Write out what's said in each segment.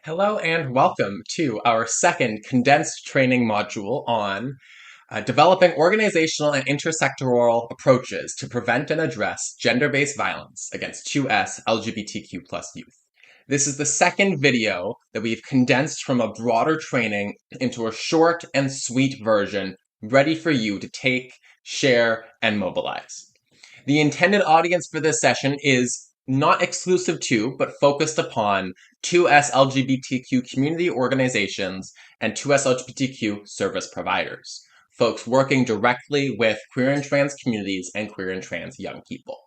Hello and welcome to our second condensed training module on developing organizational and intersectoral approaches to prevent and address gender-based violence against 2S LGBTQ plus youth. This is the second video that we've condensed from a broader training into a short and sweet version ready for you to take, share, and mobilize. The intended audience for this session is not exclusive to, but focused upon 2S LGBTQ community organizations and 2S LGBTQ service providers, folks working directly with queer and trans communities and queer and trans young people.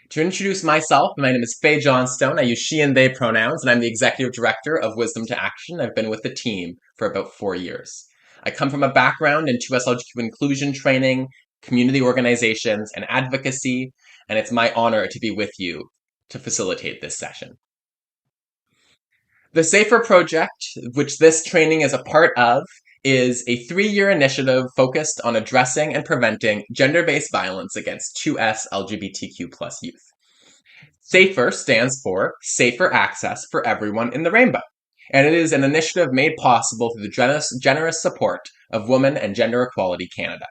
To introduce myself, my name is Faye Johnstone. I use she and they pronouns, and I'm the executive director of Wisdom to Action. I've been with the team for about 4 years. I come from a background in 2S LGBTQ inclusion training, community organizations, and advocacy, and it's my honor to be with you to facilitate this session. The SAFER project, which this training is a part of, is a 3-year initiative focused on addressing and preventing gender-based violence against 2S LGBTQ plus youth. SAFER stands for Safer Access for Everyone in the Rainbow, and it is an initiative made possible through the generous support of Women and Gender Equality Canada.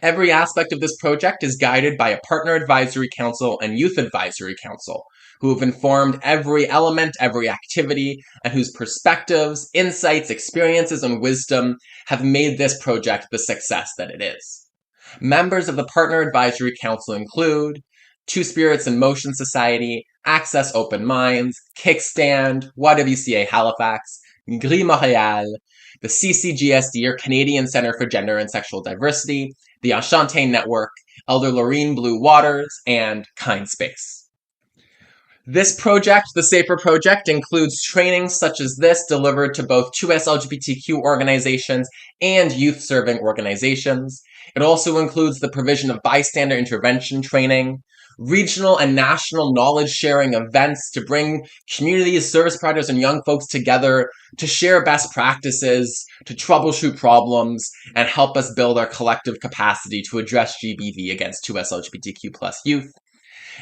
Every aspect of this project is guided by a partner advisory council and youth advisory council, who have informed every element, every activity, and whose perspectives, insights, experiences, and wisdom have made this project the success that it is. Members of the partner advisory council include Two Spirits in Motion Society, Access Open Minds, Kickstand, YWCA Halifax, Gris Montréal, the CCGSD, or Canadian Centre for Gender and Sexual Diversity, the Enchante Network, Elder Laureen Blue Waters, and Kind Space. This project, the SAFER project, includes trainings such as this delivered to both 2S LGBTQ organizations and youth-serving organizations. It also includes the provision of bystander intervention training, regional and national knowledge-sharing events to bring communities, service providers, and young folks together to share best practices, to troubleshoot problems, and help us build our collective capacity to address GBV against 2S LGBTQ plus youth.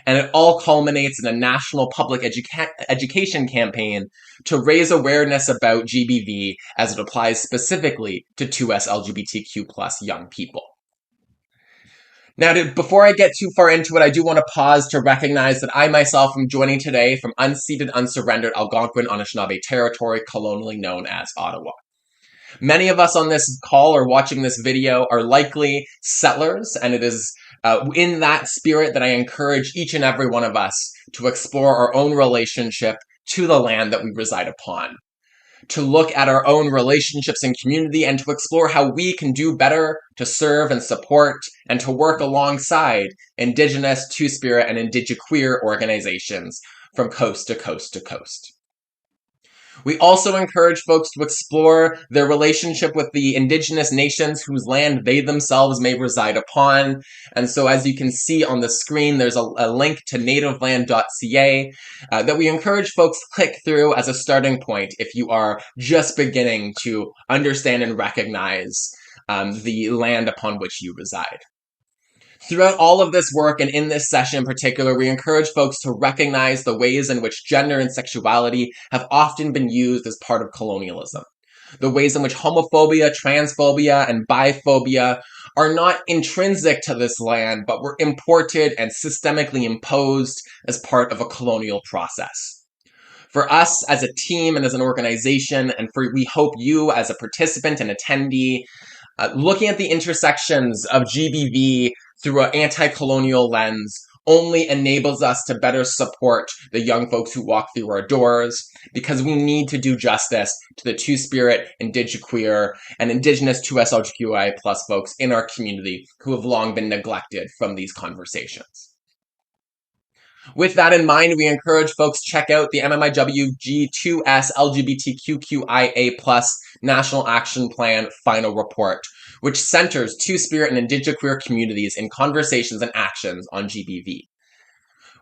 And it all culminates in a national public education campaign to raise awareness about GBV as it applies specifically to 2S LGBTQ plus young people. Now, before I get too far into it, I do want to pause to recognize that I myself am joining today from unceded, unsurrendered Algonquin Anishinaabe territory, colonially known as Ottawa. Many of us on this call or watching this video are likely settlers, and it is in that spirit that I encourage each and every one of us to explore our own relationship to the land that we reside upon, to look at our own relationships and community, and to explore how we can do better to serve and support and to work alongside Indigenous, Two-Spirit, and Indigiqueer organizations from coast to coast to coast. We also encourage folks to explore their relationship with the Indigenous nations whose land they themselves may reside upon. And so as you can see on the screen, there's a link to nativeland.ca that we encourage folks to click through as a starting point if you are just beginning to understand and recognize the land upon which you reside. Throughout all of this work, and in this session in particular, we encourage folks to recognize the ways in which gender and sexuality have often been used as part of colonialism. The ways in which homophobia, transphobia, and biphobia are not intrinsic to this land, but were imported and systemically imposed as part of a colonial process. For us as a team and as an organization, and we hope you as a participant and attendee, looking at the intersections of GBV through an anti-colonial lens only enables us to better support the young folks who walk through our doors, because we need to do justice to the Two-Spirit, Indigiqueer, and Indigenous 2S LGBTQI plus folks in our community who have long been neglected from these conversations. With that in mind, we encourage folks to check out the MMIWG2S LGBTQIA+ National Action Plan Final Report, which centers Two-Spirit and Indigiqueer communities in conversations and actions on GBV.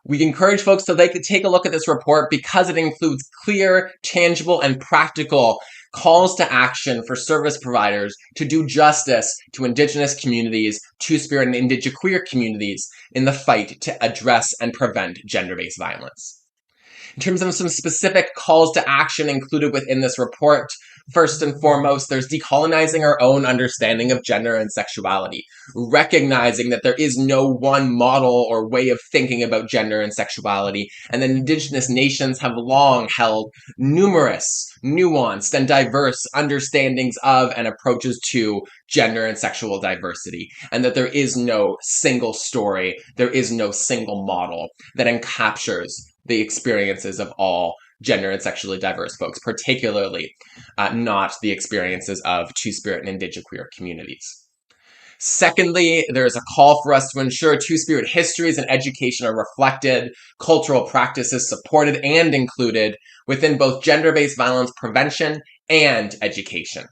We encourage folks to take a look at this report because it includes clear, tangible, and practical calls to action for service providers to do justice to Indigenous communities, Two-Spirit, and Indigiqueer communities in the fight to address and prevent gender-based violence. In terms of some specific calls to action included within this report, first and foremost, there's decolonizing our own understanding of gender and sexuality, recognizing that there is no one model or way of thinking about gender and sexuality, and that Indigenous nations have long held numerous, nuanced, and diverse understandings of and approaches to gender and sexual diversity, and that there is no single story, there is no single model that encaptures the experiences of all gender and sexually diverse folks, particularly not the experiences of Two-Spirit and Indigiqueer communities. Secondly, there is a call for us to ensure Two-Spirit histories and education are reflected, cultural practices supported and included within both gender-based violence prevention and education.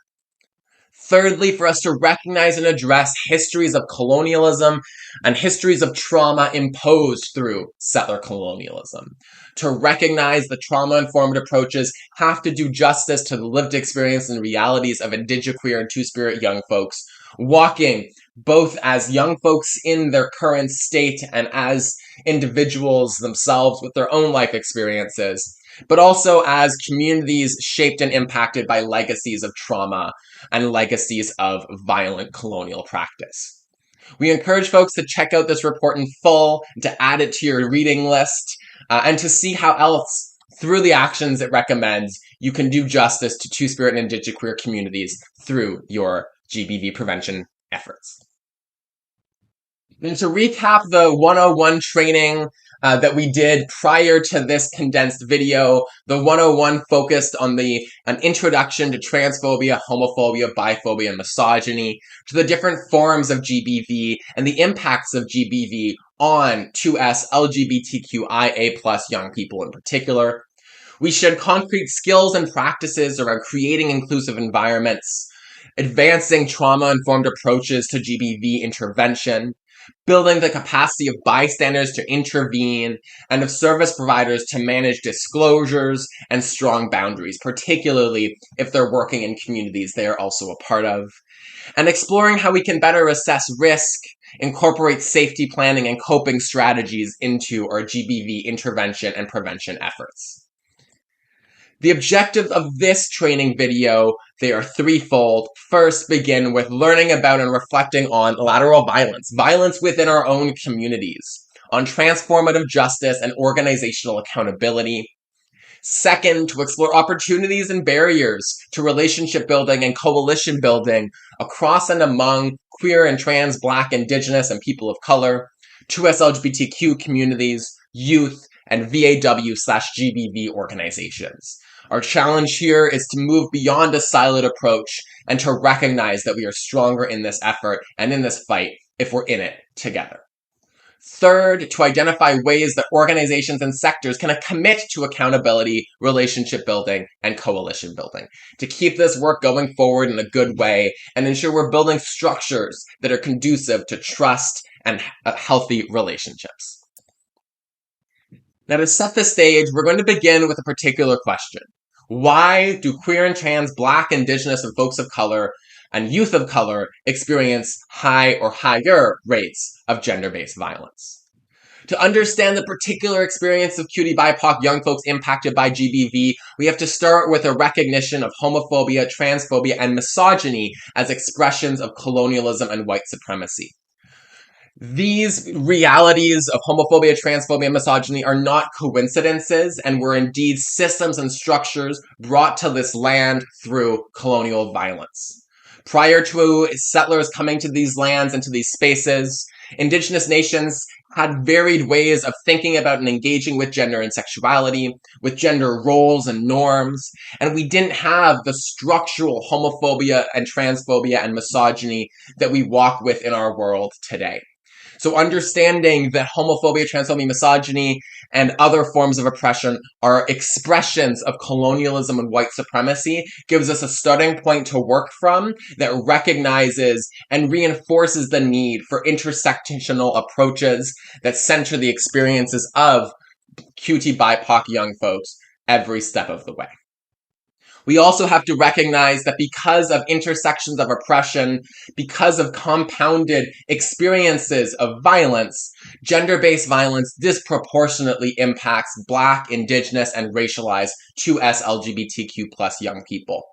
Thirdly, for us to recognize and address histories of colonialism and histories of trauma imposed through settler colonialism. To recognize the trauma-informed approaches have to do justice to the lived experience and realities of Indigiqueer and Two-Spirit young folks, walking both as young folks in their current state and as individuals themselves with their own life experiences, but also as communities shaped and impacted by legacies of trauma and legacies of violent colonial practice. We encourage folks to check out this report in full, to add it to your reading list, and to see how else, through the actions it recommends, you can do justice to Two-Spirit and Indigiqueer communities through your GBV prevention efforts. And to recap the 101 training that we did prior to this condensed video, the 101 focused on an introduction to transphobia, homophobia, biphobia, and misogyny, to the different forms of GBV and the impacts of GBV on 2S LGBTQIA+ young people in particular. We shared concrete skills and practices around creating inclusive environments, advancing trauma-informed approaches to GBV intervention, building the capacity of bystanders to intervene, and of service providers to manage disclosures and strong boundaries, particularly if they're working in communities they are also a part of, and exploring how we can better assess risk, incorporate safety planning and coping strategies into our GBV intervention and prevention efforts. The objective of this training video, they are threefold. First, begin with learning about and reflecting on lateral violence, violence within our own communities, on transformative justice and organizational accountability. Second, to explore opportunities and barriers to relationship building and coalition building across and among queer and trans, Black, Indigenous, and people of color, 2S LGBTQ communities, youth, and VAW/GBV organizations. Our challenge here is to move beyond a siloed approach and to recognize that we are stronger in this effort and in this fight if we're in it together. Third, to identify ways that organizations and sectors can commit to accountability, relationship building, and coalition building, to keep this work going forward in a good way and ensure we're building structures that are conducive to trust and healthy relationships. Now, to set the stage, we're going to begin with a particular question. Why do queer and trans, Black, Indigenous, and folks of color and youth of color experience high or higher rates of gender-based violence? To understand the particular experience of QT/BIPOC young folks impacted by GBV, we have to start with a recognition of homophobia, transphobia, and misogyny as expressions of colonialism and white supremacy. These realities of homophobia, transphobia, and misogyny are not coincidences and were indeed systems and structures brought to this land through colonial violence. Prior to settlers coming to these lands and to these spaces, Indigenous nations had varied ways of thinking about and engaging with gender and sexuality, with gender roles and norms, and we didn't have the structural homophobia and transphobia and misogyny that we walk with in our world today. So understanding that homophobia, transphobia, misogyny, and other forms of oppression are expressions of colonialism and white supremacy gives us a starting point to work from that recognizes and reinforces the need for intersectional approaches that center the experiences of QT/BIPOC young folks every step of the way. We also have to recognize that because of intersections of oppression, because of compounded experiences of violence, gender-based violence disproportionately impacts Black, Indigenous, and racialized 2S LGBTQ plus young people.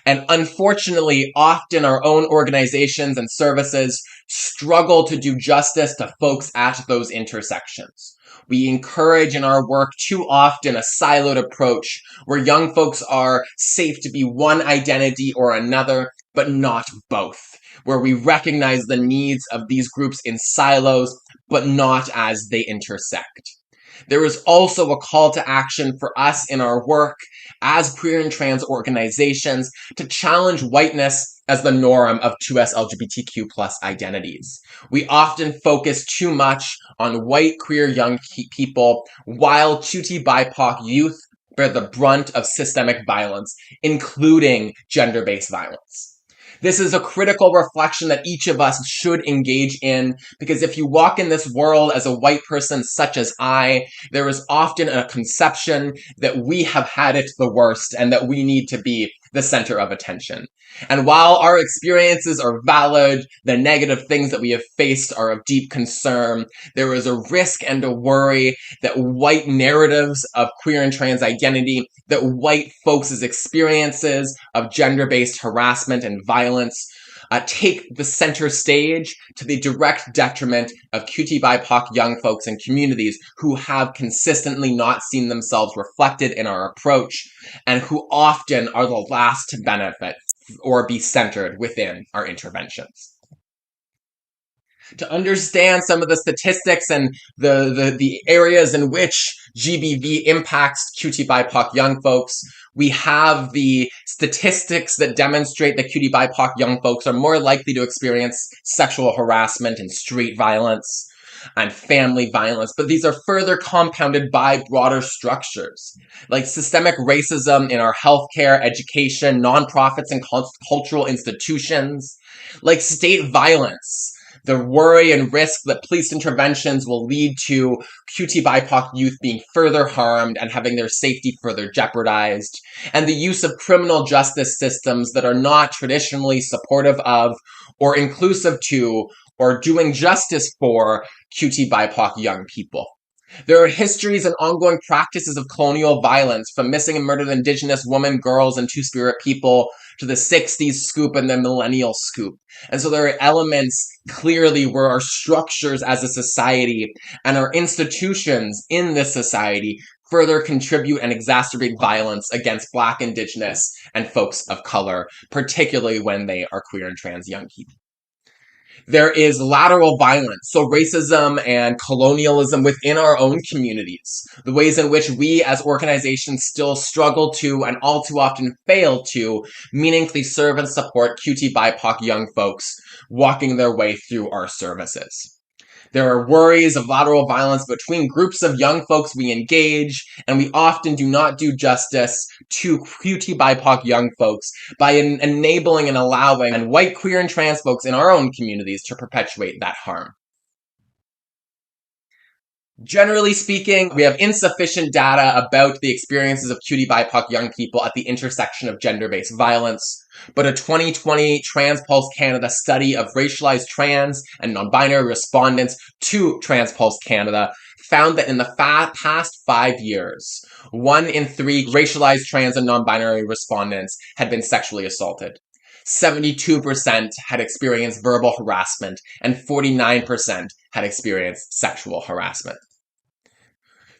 And unfortunately, often our own organizations and services struggle to do justice to folks at those intersections. We encourage in our work too often a siloed approach where young folks are safe to be one identity or another, but not both. Where we recognize the needs of these groups in silos, but not as they intersect. There is also a call to action for us in our work as queer and trans organizations to challenge whiteness as the norm of 2S LGBTQ plus identities. We often focus too much on white queer young people while QT BIPOC youth bear the brunt of systemic violence, including gender-based violence. This is a critical reflection that each of us should engage in, because if you walk in this world as a white person such as I, there is often a conception that we have had it the worst and that we need to be the center of attention. And while our experiences are valid, the negative things that we have faced are of deep concern, there is a risk and a worry that white narratives of queer and trans identity, that white folks' experiences of gender-based harassment and violence take the center stage to the direct detriment of QT BIPOC young folks and communities who have consistently not seen themselves reflected in our approach and who often are the last to benefit or be centered within our interventions. To understand some of the statistics and the areas in which GBV impacts QT BIPOC young folks, we have the statistics that demonstrate that QT BIPOC young folks are more likely to experience sexual harassment and street violence and family violence, but these are further compounded by broader structures, like systemic racism in our healthcare, education, nonprofits, and cultural institutions, like state violence, the worry and risk that police interventions will lead to QT BIPOC youth being further harmed and having their safety further jeopardized, and the use of criminal justice systems that are not traditionally supportive of or inclusive to or doing justice for QT BIPOC young people. There are histories and ongoing practices of colonial violence, from missing and murdered Indigenous women, girls, and Two-Spirit people to the 60s scoop and the millennial scoop. And so there are elements clearly where our structures as a society and our institutions in this society further contribute and exacerbate violence against Black, Indigenous, and folks of color, particularly when they are queer and trans young people. There is lateral violence, so racism and colonialism within our own communities, the ways in which we as organizations still struggle to and all too often fail to meaningfully serve and support QT BIPOC young folks walking their way through our services. There are worries of lateral violence between groups of young folks we engage, and we often do not do justice to QT BIPOC young folks by enabling and allowing and white, queer, and trans folks in our own communities to perpetuate that harm. Generally speaking, we have insufficient data about the experiences of QT BIPOC young people at the intersection of gender-based violence, but a 2020 TransPulse Canada study of racialized trans and non-binary respondents to TransPulse Canada found that in the past 5 years, 1 in 3 racialized trans and non-binary respondents had been sexually assaulted. 72% had experienced verbal harassment, and 49% had experienced sexual harassment.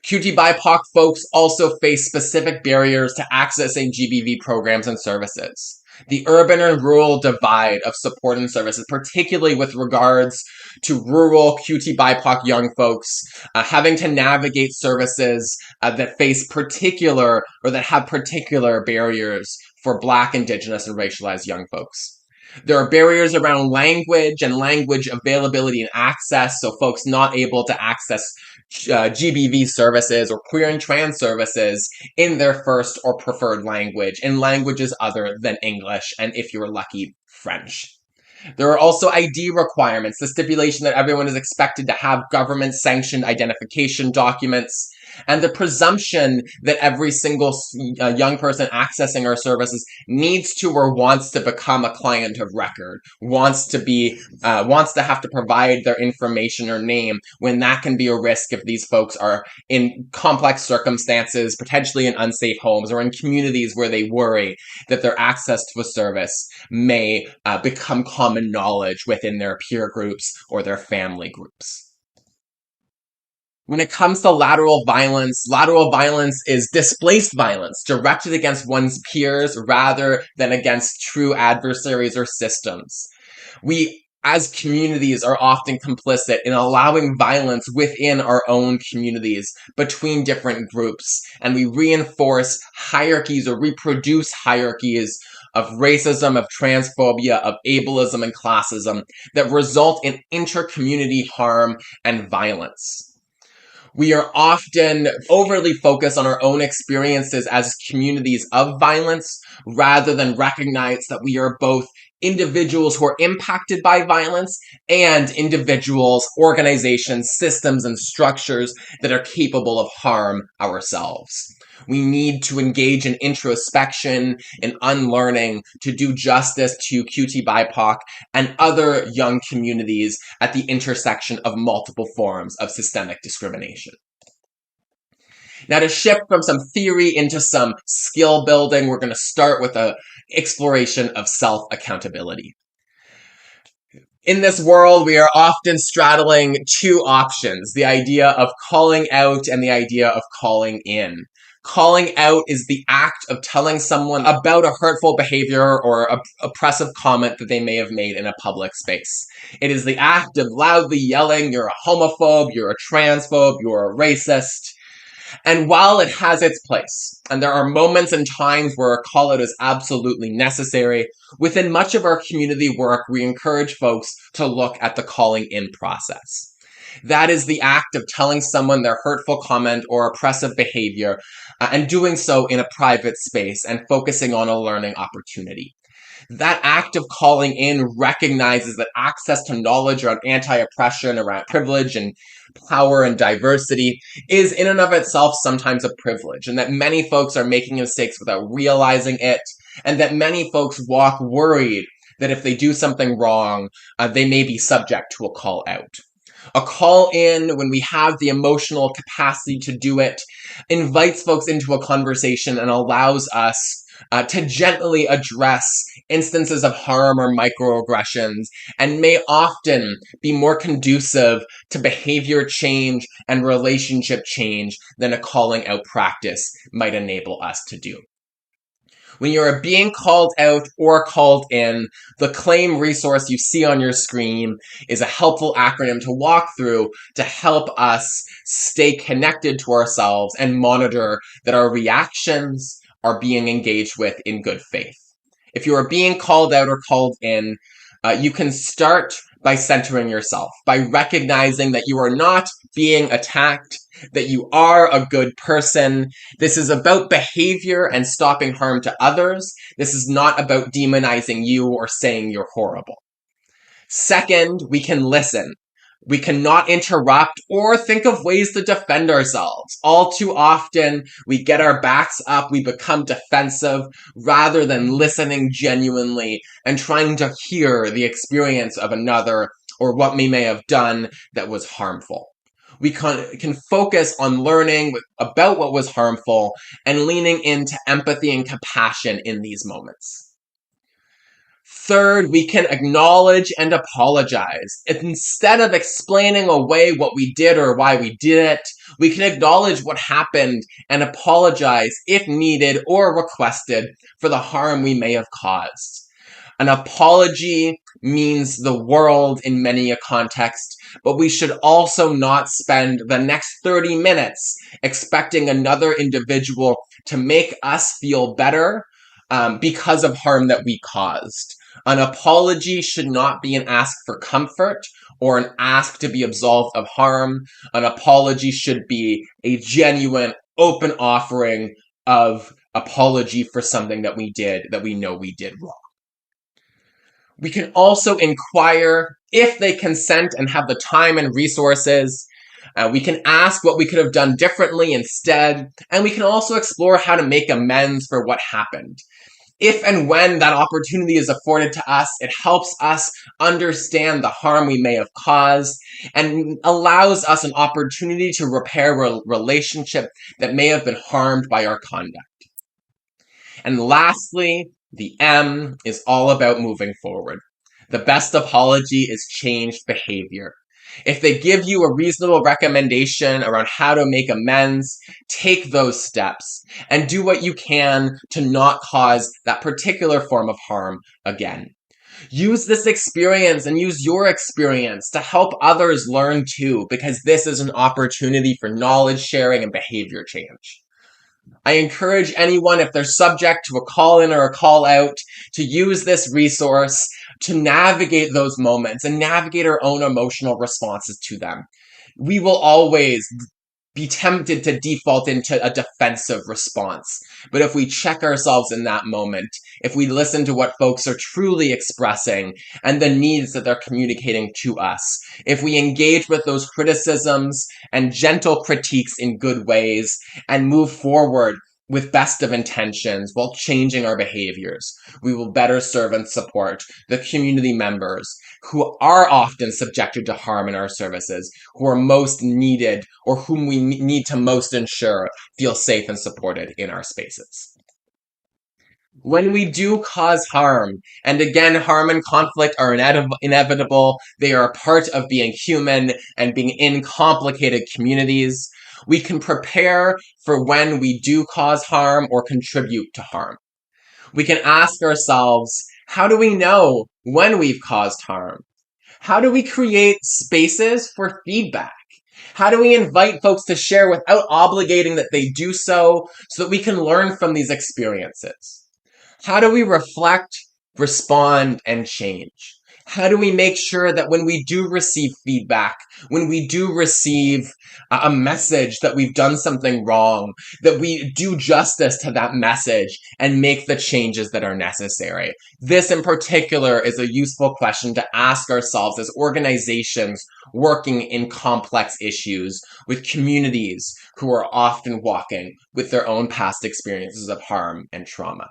QT BIPOC folks also face specific barriers to accessing GBV programs and services. The urban and rural divide of support and services, particularly with regards to rural QT BIPOC young folks, having to navigate services that face particular or that have particular barriers for Black, Indigenous, and racialized young folks. There are barriers around language and language availability and access, so folks not able to access GBV services or queer and trans services in their first or preferred language, in languages other than English, and if you're lucky, French. There are also ID requirements, the stipulation that everyone is expected to have government-sanctioned identification documents, and the presumption that every single young person accessing our services needs to or wants to become a client of record, wants to have to provide their information or name, when that can be a risk if these folks are in complex circumstances, potentially in unsafe homes, or in communities where they worry that their access to a service may become common knowledge within their peer groups or their family groups. When it comes to lateral violence is displaced violence directed against one's peers rather than against true adversaries or systems. We, as communities, are often complicit in allowing violence within our own communities between different groups, and we reinforce hierarchies or reproduce hierarchies of racism, of transphobia, of ableism, and classism that result in inter-community harm and violence. We are often overly focused on our own experiences as communities of violence rather than recognize that we are both individuals who are impacted by violence and individuals, organizations, systems, and structures that are capable of harm ourselves. We need to engage in introspection and unlearning to do justice to QT BIPOC and other young communities at the intersection of multiple forms of systemic discrimination. Now, to shift from some theory into some skill building, we're going to start with an exploration of self-accountability. In this world, we are often straddling two options, the idea of calling out and the idea of calling in. Calling out is the act of telling someone about a hurtful behavior or an oppressive comment that they may have made in a public space. It is the act of loudly yelling, "You're a homophobe, you're a transphobe, you're a racist." And while it has its place, and there are moments and times where a call out is absolutely necessary, within much of our community work, we encourage folks to look at the calling in process. That is the act of telling someone their hurtful comment or oppressive behavior, and doing so in a private space and focusing on a learning opportunity. That act of calling in recognizes that access to knowledge around anti-oppression, around privilege and power and diversity is in and of itself sometimes a privilege, and that many folks are making mistakes without realizing it, and that many folks walk worried that if they do something wrong, they may be subject to a call out. A call in, when we have the emotional capacity to do it, invites folks into a conversation and allows us to gently address instances of harm or microaggressions, and may often be more conducive to behavior change and relationship change than a calling out practice might enable us to do. When you are being called out or called in, the CLAIM resource you see on your screen is a helpful acronym to walk through to help us stay connected to ourselves and monitor that our reactions are being engaged with in good faith. If you are being called out or called in, you can start by centering yourself, by recognizing that you are not being attacked, that you are a good person. This is about behavior and stopping harm to others. This is not about demonizing you or saying you're horrible. Second, we can listen. We cannot interrupt or think of ways to defend ourselves. All too often, we get our backs up, we become defensive, rather than listening genuinely and trying to hear the experience of another or what we may have done that was harmful. We can focus on learning about what was harmful and leaning into empathy and compassion in these moments. Third, we can acknowledge and apologize. Instead of explaining away what we did or why we did it, we can acknowledge what happened and apologize if needed or requested for the harm we may have caused. An apology means the world in many a context, but we should also not spend the next 30 minutes expecting another individual to make us feel better because of harm that we caused. An apology should not be an ask for comfort or an ask to be absolved of harm. An apology should be a genuine, open offering of apology for something that we did that we know we did wrong. We can also inquire if they consent and have the time and resources We can ask what we could have done differently instead, and we can also explore how to make amends for what happened. If and when that opportunity is afforded to us, it helps us understand the harm we may have caused and allows us an opportunity to repair a relationship that may have been harmed by our conduct. And lastly, the M is all about moving forward. The best apology is changed behavior. If they give you a reasonable recommendation around how to make amends, take those steps and do what you can to not cause that particular form of harm again. Use this experience and use your experience to help others learn too, because this is an opportunity for knowledge sharing and behavior change. I encourage anyone, if they're subject to a call in or a call out, to use this resource to navigate those moments and navigate our own emotional responses to them. We will always be tempted to default into a defensive response. But if we check ourselves in that moment, if we listen to what folks are truly expressing and the needs that they're communicating to us, if we engage with those criticisms and gentle critiques in good ways and move forward with best of intentions while changing our behaviors, we will better serve and support the community members who are often subjected to harm in our services, who are most needed, or whom we need to most ensure feel safe and supported in our spaces. When we do cause harm, and again, harm and conflict are inevitable, they are a part of being human and being in complicated communities, we can prepare for when we do cause harm or contribute to harm. We can ask ourselves, how do we know when we've caused harm? How do we create spaces for feedback? How do we invite folks to share without obligating that they do so that we can learn from these experiences? How do we reflect, respond, and change? How do we make sure that when we do receive feedback, when we do receive a message that we've done something wrong, that we do justice to that message and make the changes that are necessary? This in particular is a useful question to ask ourselves as organizations working in complex issues with communities who are often walking with their own past experiences of harm and trauma.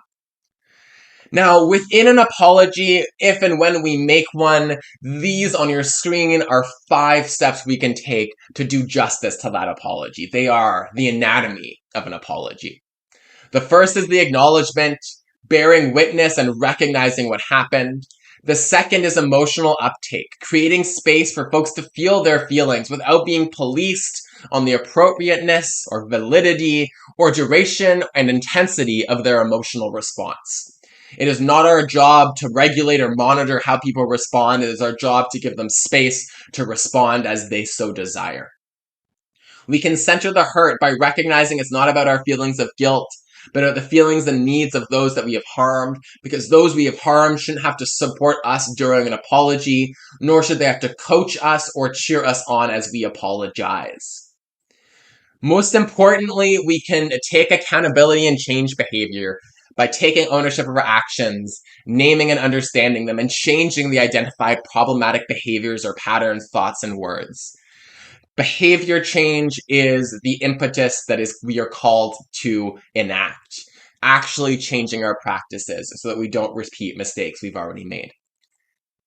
Now, within an apology, if and when we make one, these on your screen are 5 steps we can take to do justice to that apology. They are the anatomy of an apology. The first is the acknowledgement, bearing witness and recognizing what happened. The second is emotional uptake, creating space for folks to feel their feelings without being policed on the appropriateness or validity or duration and intensity of their emotional response. It is not our job to regulate or monitor how people respond. It is our job to give them space to respond as they so desire. We can center the hurt by recognizing it's not about our feelings of guilt, but about the feelings and needs of those that we have harmed, because those we have harmed shouldn't have to support us during an apology, nor should they have to coach us or cheer us on as we apologize. Most importantly, we can take accountability and change behavior by taking ownership of our actions, naming and understanding them, and changing the identified problematic behaviors or patterns, thoughts, and words. Behavior change is the impetus that we are called to enact, actually changing our practices so that we don't repeat mistakes we've already made.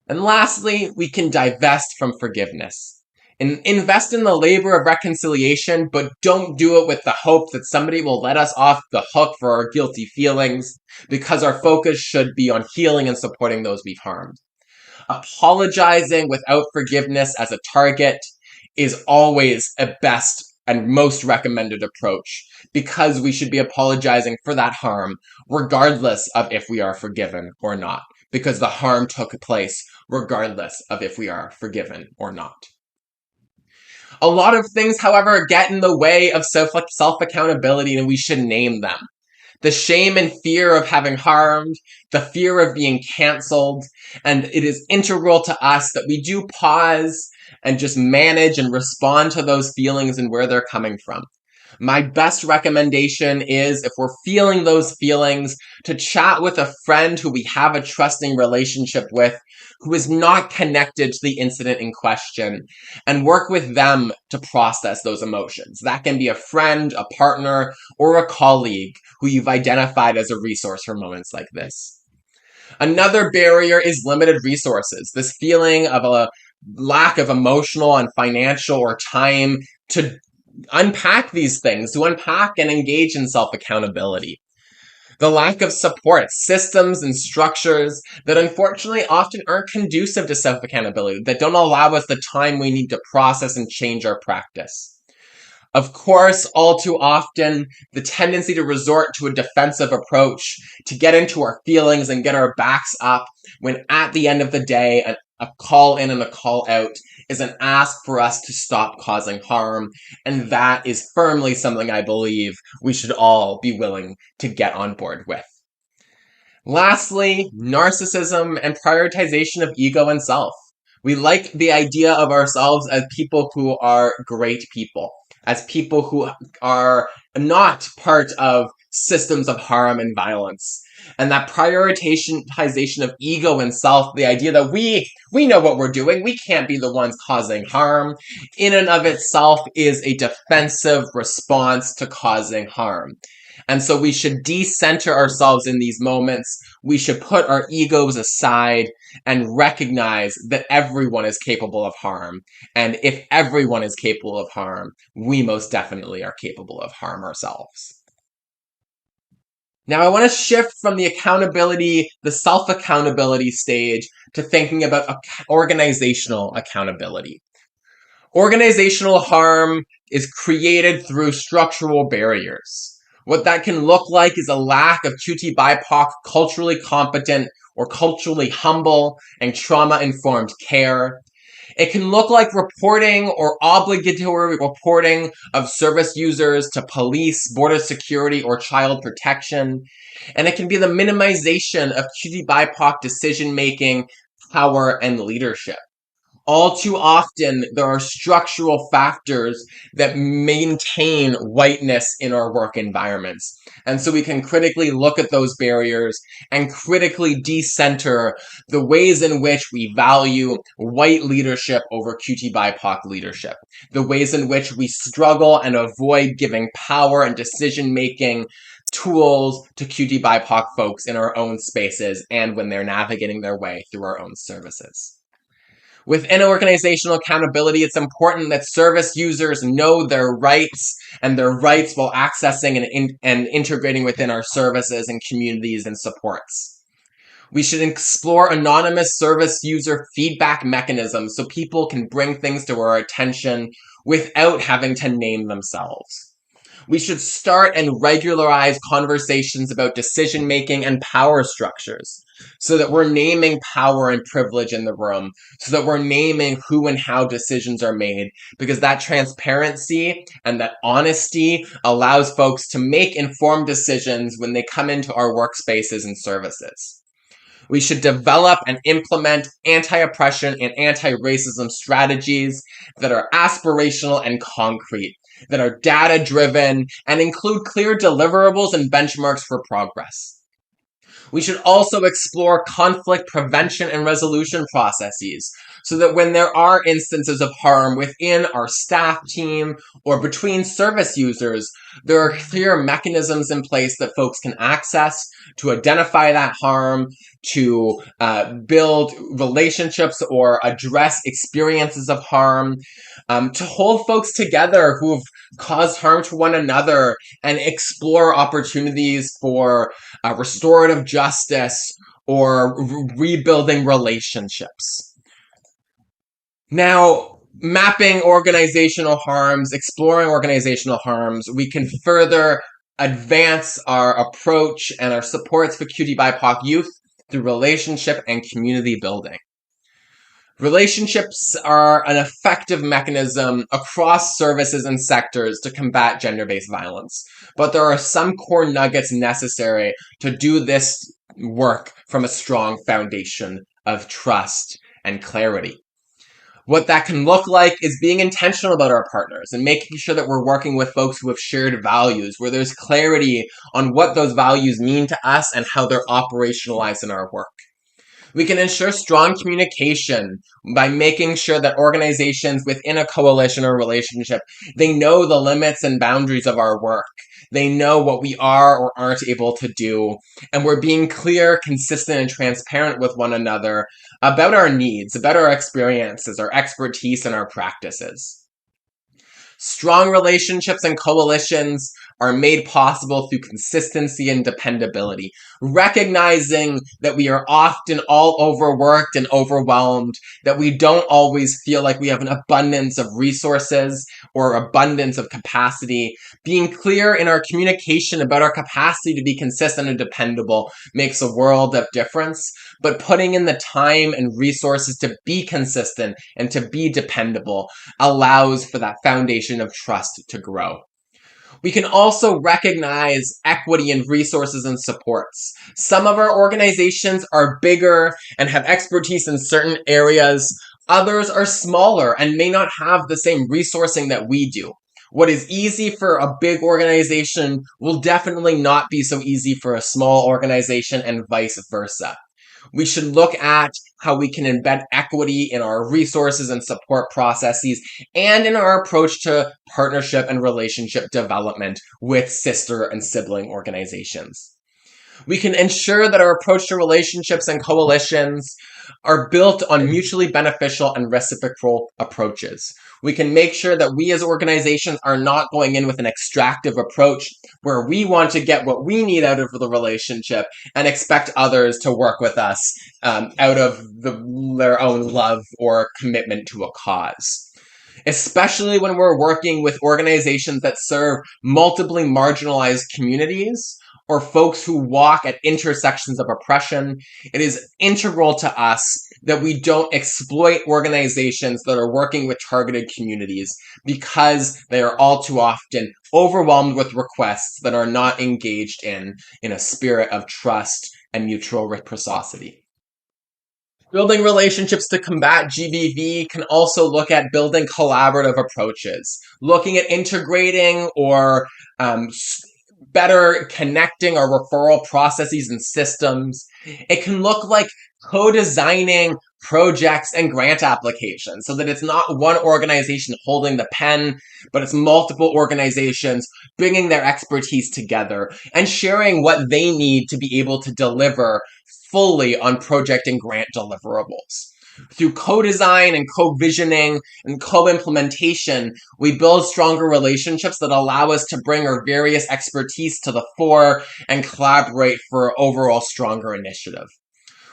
And lastly, we can divest from forgiveness. And invest in the labor of reconciliation, but don't do it with the hope that somebody will let us off the hook for our guilty feelings, because our focus should be on healing and supporting those we've harmed. Apologizing without forgiveness as a target is always a best and most recommended approach, because we should be apologizing for that harm, regardless of if we are forgiven or not, because the harm took place regardless of if we are forgiven or not. A lot of things, however, get in the way of self-accountability, and we should name them. The shame and fear of having harmed, the fear of being canceled, and it is integral to us that we do pause and just manage and respond to those feelings and where they're coming from. My best recommendation is, if we're feeling those feelings, to chat with a friend who we have a trusting relationship with, who is not connected to the incident in question, and work with them to process those emotions. That can be a friend, a partner, or a colleague who you've identified as a resource for moments like this. Another barrier is limited resources. This feeling of a lack of emotional and financial or time to unpack these things, to unpack and engage in self-accountability. The lack of support, systems, and structures that unfortunately often aren't conducive to self-accountability, that don't allow us the time we need to process and change our practice. Of course, all too often, the tendency to resort to a defensive approach, to get into our feelings and get our backs up, when at the end of the day, a call in and a call out is an ask for us to stop causing harm, and that is firmly something I believe we should all be willing to get on board with. Lastly, narcissism and prioritization of ego and self. We like the idea of ourselves as people who are great people, as people who are not part of systems of harm and violence. And that prioritization of ego and self, the idea that we know what we're doing, we can't be the ones causing harm, in and of itself is a defensive response to causing harm. And so we should decenter ourselves in these moments. We should put our egos aside and recognize that everyone is capable of harm. And if everyone is capable of harm, we most definitely are capable of harm ourselves. Now I want to shift from the accountability, the self-accountability stage, to thinking about organizational accountability. Organizational harm is created through structural barriers. What that can look like is a lack of QT BIPOC culturally competent or culturally humble and trauma-informed care. It can look like reporting or obligatory reporting of service users to police, border security, or child protection. And it can be the minimization of QT BIPOC decision-making, power, and leadership. All too often, there are structural factors that maintain whiteness in our work environments. And so we can critically look at those barriers and critically decenter the ways in which we value white leadership over QT BIPOC leadership. The ways in which we struggle and avoid giving power and decision-making tools to QT BIPOC folks in our own spaces and when they're navigating their way through our own services. Within organizational accountability, it's important that service users know their rights and their rights while accessing and integrating within our services and communities and supports. We should explore anonymous service user feedback mechanisms so people can bring things to our attention without having to name themselves. We should start and regularize conversations about decision-making and power structures, so that we're naming power and privilege in the room, so that we're naming who and how decisions are made, because that transparency and that honesty allows folks to make informed decisions when they come into our workspaces and services. We should develop and implement anti-oppression and anti-racism strategies that are aspirational and concrete, that are data-driven, and include clear deliverables and benchmarks for progress. We should also explore conflict prevention and resolution processes, so that when there are instances of harm within our staff team or between service users, there are clear mechanisms in place that folks can access to identify that harm, to build relationships or address experiences of harm, to hold folks together who've caused harm to one another and explore opportunities for restorative justice or rebuilding relationships. Now, mapping organizational harms, exploring organizational harms, we can further advance our approach and our supports for QT BIPOC youth through relationship and community building. Relationships are an effective mechanism across services and sectors to combat gender-based violence, but there are some core nuggets necessary to do this work from a strong foundation of trust and clarity. What that can look like is being intentional about our partners and making sure that we're working with folks who have shared values, where there's clarity on what those values mean to us and how they're operationalized in our work. We can ensure strong communication by making sure that organizations within a coalition or relationship, they know the limits and boundaries of our work. They know what we are or aren't able to do. And we're being clear, consistent, and transparent with one another about our needs, about our experiences, our expertise, and our practices. Strong relationships and coalitions are made possible through consistency and dependability, recognizing that we are often all overworked and overwhelmed, that we don't always feel like we have an abundance of resources or abundance of capacity. Being clear in our communication about our capacity to be consistent and dependable makes a world of difference, but putting in the time and resources to be consistent and to be dependable allows for that foundation of trust to grow. We can also recognize equity in resources and supports. Some of our organizations are bigger and have expertise in certain areas. Others are smaller and may not have the same resourcing that we do. What is easy for a big organization will definitely not be so easy for a small organization, and vice versa. We should look at how we can embed equity in our resources and support processes and in our approach to partnership and relationship development with sister and sibling organizations. We can ensure that our approach to relationships and coalitions are built on mutually beneficial and reciprocal approaches. We can make sure that we as organizations are not going in with an extractive approach where we want to get what we need out of the relationship and expect others to work with us out of their own love or commitment to a cause. Especially when we're working with organizations that serve multiply marginalized communities or folks who walk at intersections of oppression, it is integral to us that we don't exploit organizations that are working with targeted communities because they are all too often overwhelmed with requests that are not engaged in a spirit of trust and mutual reciprocity. Building relationships to combat GBV can also look at building collaborative approaches, looking at integrating or better connecting our referral processes and systems. It can look like co-designing projects and grant applications so that it's not one organization holding the pen, but it's multiple organizations bringing their expertise together and sharing what they need to be able to deliver fully on project and grant deliverables. Through co-design and co-visioning and co-implementation, we build stronger relationships that allow us to bring our various expertise to the fore and collaborate for an overall stronger initiative.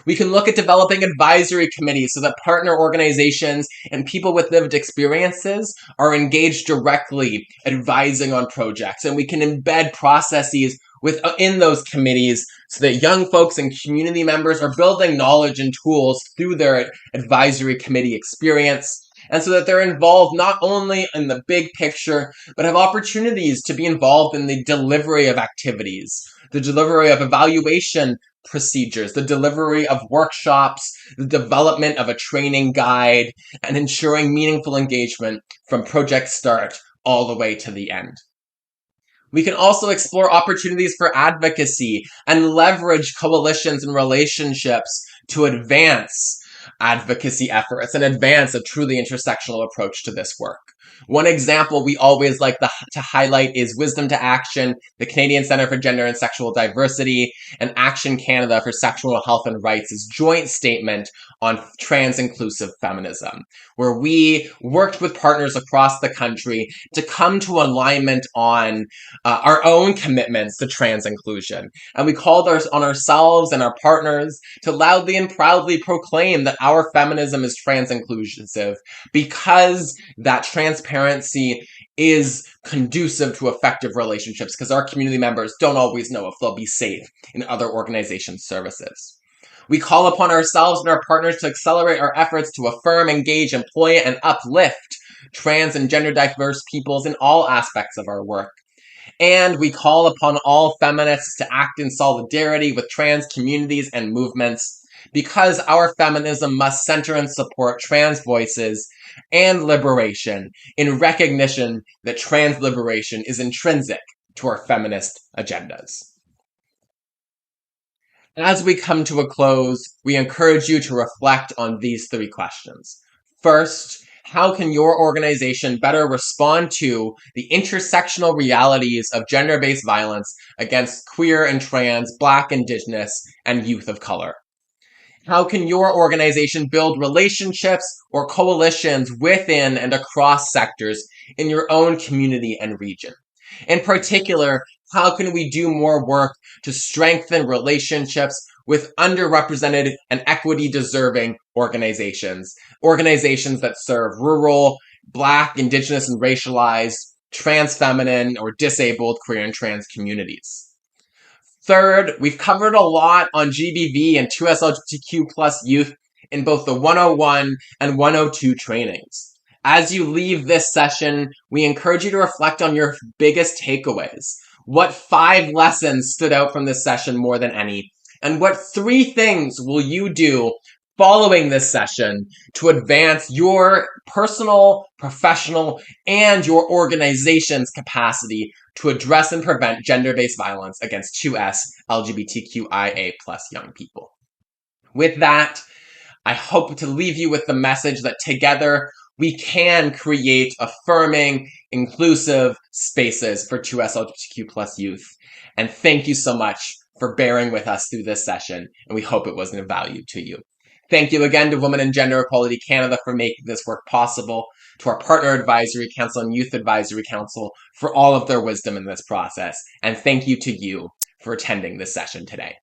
We can look at developing advisory committees so that partner organizations and people with lived experiences are engaged directly advising on projects. And we can embed processes within those committees so that young folks and community members are building knowledge and tools through their advisory committee experience. And so that they're involved not only in the big picture, but have opportunities to be involved in the delivery of activities, the delivery of evaluation procedures, the delivery of workshops, the development of a training guide, and ensuring meaningful engagement from project start all the way to the end. We can also explore opportunities for advocacy and leverage coalitions and relationships to advance advocacy efforts and advance a truly intersectional approach to this work. One example we always like to highlight is Wisdom to Action, the Canadian Centre for Gender and Sexual Diversity, and Action Canada for Sexual Health and Rights' joint statement on trans-inclusive feminism, where we worked with partners across the country to come to alignment on our own commitments to trans inclusion. And we called on ourselves and our partners to loudly and proudly proclaim that our feminism is trans inclusive because that transparency is conducive to effective relationships, because our community members don't always know if they'll be safe in other organizations' services. We call upon ourselves and our partners to accelerate our efforts to affirm, engage, employ, and uplift trans and gender diverse peoples in all aspects of our work. And we call upon all feminists to act in solidarity with trans communities and movements. because our feminism must center and support trans voices and liberation in recognition that trans liberation is intrinsic to our feminist agendas. As we come to a close, we encourage you to reflect on these three questions. First, how can your organization better respond to the intersectional realities of gender-based violence against queer and trans, Black, Indigenous, and youth of color? How can your organization build relationships or coalitions within and across sectors in your own community and region? In particular, how can we do more work to strengthen relationships with underrepresented and equity-deserving organizations that serve rural, Black, Indigenous, and racialized, trans feminine, or disabled queer and trans communities? Third, we've covered a lot on GBV and 2S LGBTQ plus youth in both the 101 and 102 trainings. As you leave this session, we encourage you to reflect on your biggest takeaways. What 5 lessons stood out from this session more than any? And what 3 things will you do following this session to advance your personal, professional, and your organization's capacity to address and prevent gender-based violence against 2S LGBTQIA+ young people? With that, I hope to leave you with the message that together we can create affirming, inclusive spaces for 2S LGBTQ+ youth. And thank you so much for bearing with us through this session, and we hope it was of value to you. Thank you again to Women and Gender Equality Canada for making this work possible, to our Partner Advisory Council and Youth Advisory Council for all of their wisdom in this process, and thank you to you for attending this session today.